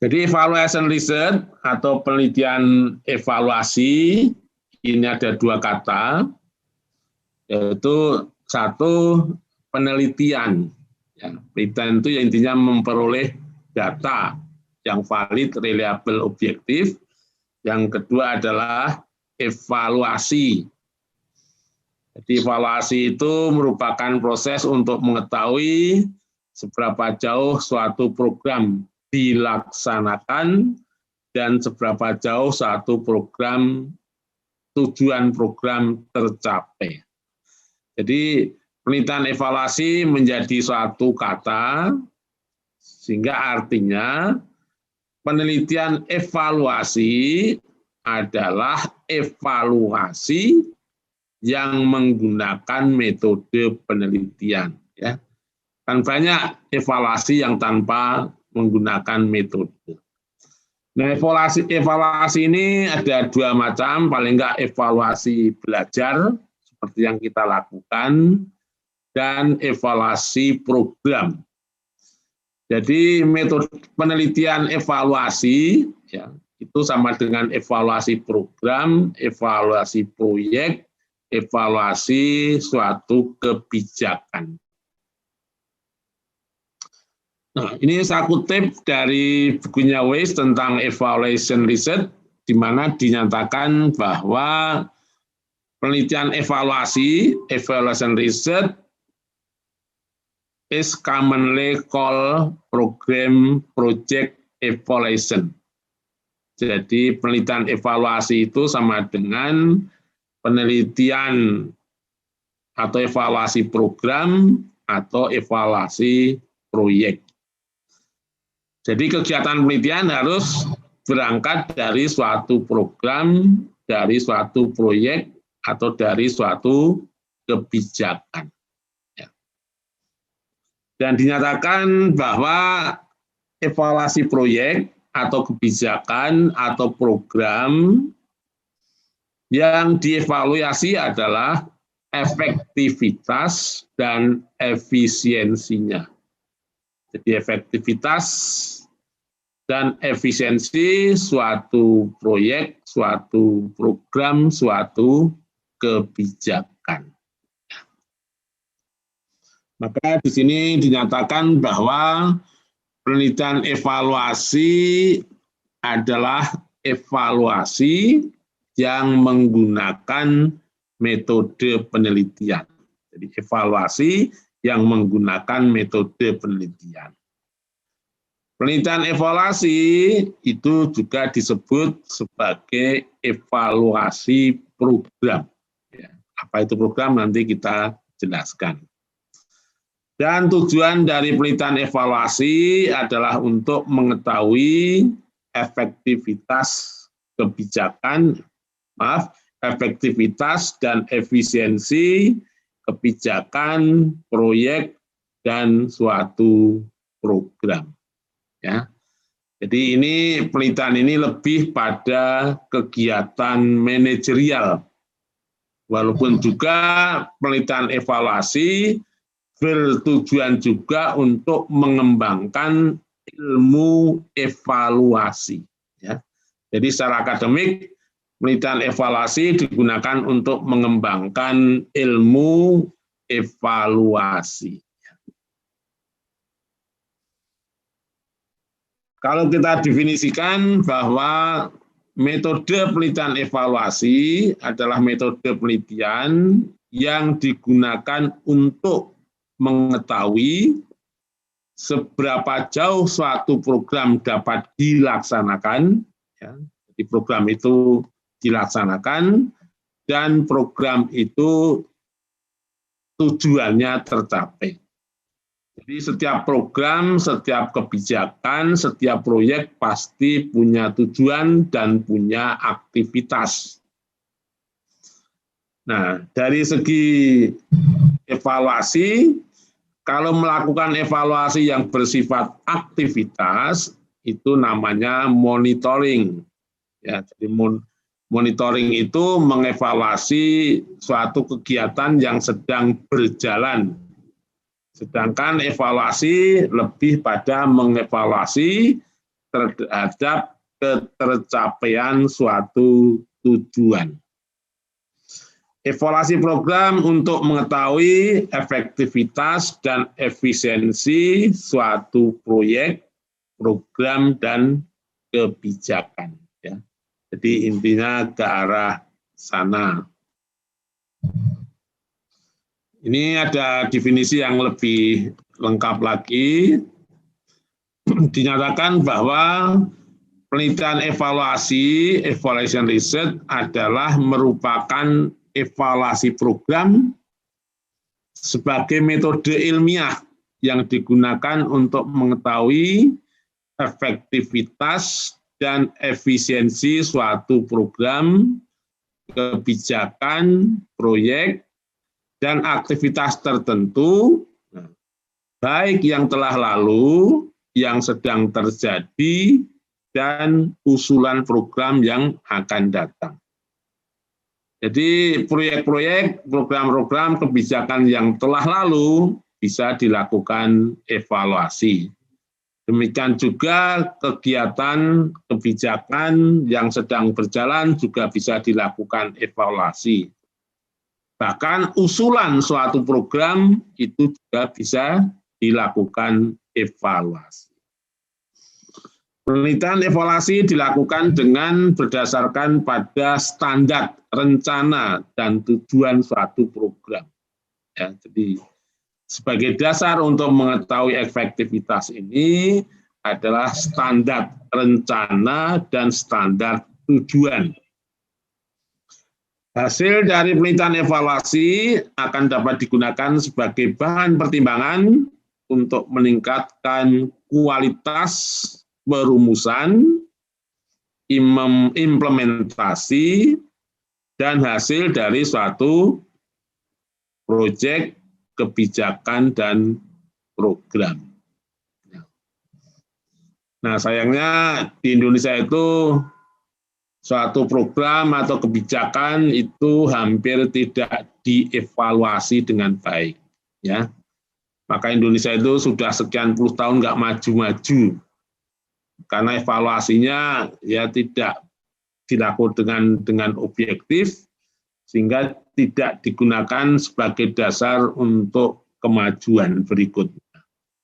Jadi evaluation research atau penelitian evaluasi ini ada dua kata, yaitu satu penelitian. Ya, penelitian itu yang intinya memperoleh data yang valid, reliable, objektif. Yang kedua adalah evaluasi. Jadi evaluasi itu merupakan proses untuk mengetahui seberapa jauh suatu program dilaksanakan dan seberapa jauh suatu program, tujuan program tercapai. Jadi penelitian evaluasi menjadi suatu kata, sehingga artinya penelitian evaluasi adalah evaluasi yang menggunakan metode penelitian. Ya. Kan banyak evaluasi yang tanpa menggunakan metode. Nah, evaluasi ini ada dua macam, paling enggak evaluasi belajar, seperti yang kita lakukan, dan evaluasi program. Jadi metode penelitian evaluasi ya, itu sama dengan evaluasi program, evaluasi proyek, evaluasi suatu kebijakan. Nah, ini saya kutip dari bukunya Weiss tentang evaluation research, di mana dinyatakan bahwa penelitian evaluasi, evaluation research, is commonly called program project evaluation. Jadi penelitian evaluasi itu sama dengan penelitian atau evaluasi program atau evaluasi proyek. Jadi kegiatan penelitian harus berangkat dari suatu program, dari suatu proyek, atau dari suatu kebijakan. Dan dinyatakan bahwa evaluasi proyek atau kebijakan atau program yang dievaluasi adalah efektivitas dan efisiensinya. Jadi efektivitas dan efisiensi suatu proyek, suatu program, suatu kebijakan. Maka di sini dinyatakan bahwa penelitian evaluasi adalah evaluasi yang menggunakan metode penelitian. Jadi evaluasi yang menggunakan metode penelitian. Penelitian evaluasi itu juga disebut sebagai evaluasi program. Apa itu program nanti kita jelaskan. Dan tujuan dari penelitian evaluasi adalah untuk mengetahui efektivitas kebijakan, efektivitas dan efisiensi kebijakan, proyek, dan suatu program. Ya. Jadi ini penelitian ini lebih pada kegiatan manajerial. Walaupun juga penelitian evaluasi bertujuan juga untuk mengembangkan ilmu evaluasi. Ya. Jadi secara akademik, penelitian evaluasi digunakan untuk mengembangkan ilmu evaluasi. Kalau kita definisikan bahwa metode penelitian evaluasi adalah metode penelitian yang digunakan untuk mengetahui seberapa jauh suatu program dapat dilaksanakan, ya, jadi program itu dilaksanakan, dan program itu tujuannya tercapai. Jadi setiap program, setiap kebijakan, setiap proyek pasti punya tujuan dan punya aktivitas. Nah, dari segi evaluasi, kalau melakukan evaluasi yang bersifat aktivitas, itu namanya monitoring. Ya, jadi monitoring itu mengevaluasi suatu kegiatan yang sedang berjalan. Sedangkan evaluasi lebih pada mengevaluasi terhadap ketercapaian suatu tujuan. Evaluasi program untuk mengetahui efektivitas dan efisiensi suatu proyek, program, dan kebijakan. Ya. Jadi intinya ke arah sana. Ini ada definisi yang lebih lengkap lagi. Dinyatakan bahwa penelitian evaluasi, evaluation research adalah merupakan evaluasi program sebagai metode ilmiah yang digunakan untuk mengetahui efektivitas dan efisiensi suatu program, kebijakan, proyek, dan aktivitas tertentu, baik yang telah lalu, yang sedang terjadi, dan usulan program yang akan datang. Jadi proyek-proyek, program-program, kebijakan yang telah lalu bisa dilakukan evaluasi. Demikian juga kegiatan, kebijakan yang sedang berjalan juga bisa dilakukan evaluasi. Bahkan usulan suatu program itu juga bisa dilakukan evaluasi. Penelitian evaluasi dilakukan dengan berdasarkan pada standar, rencana, dan tujuan suatu program. Ya, jadi sebagai dasar untuk mengetahui efektivitas ini adalah standar rencana dan standar tujuan. Hasil dari penelitian evaluasi akan dapat digunakan sebagai bahan pertimbangan untuk meningkatkan kualitas perumusan, implementasi, dan hasil dari suatu proyek, kebijakan, dan program. Nah, sayangnya di Indonesia itu suatu program atau kebijakan itu hampir tidak dievaluasi dengan baik. Ya, maka Indonesia itu sudah sekian puluh tahun nggak maju-maju. Karena evaluasinya ya tidak dilakukan dengan objektif, sehingga tidak digunakan sebagai dasar untuk kemajuan berikutnya.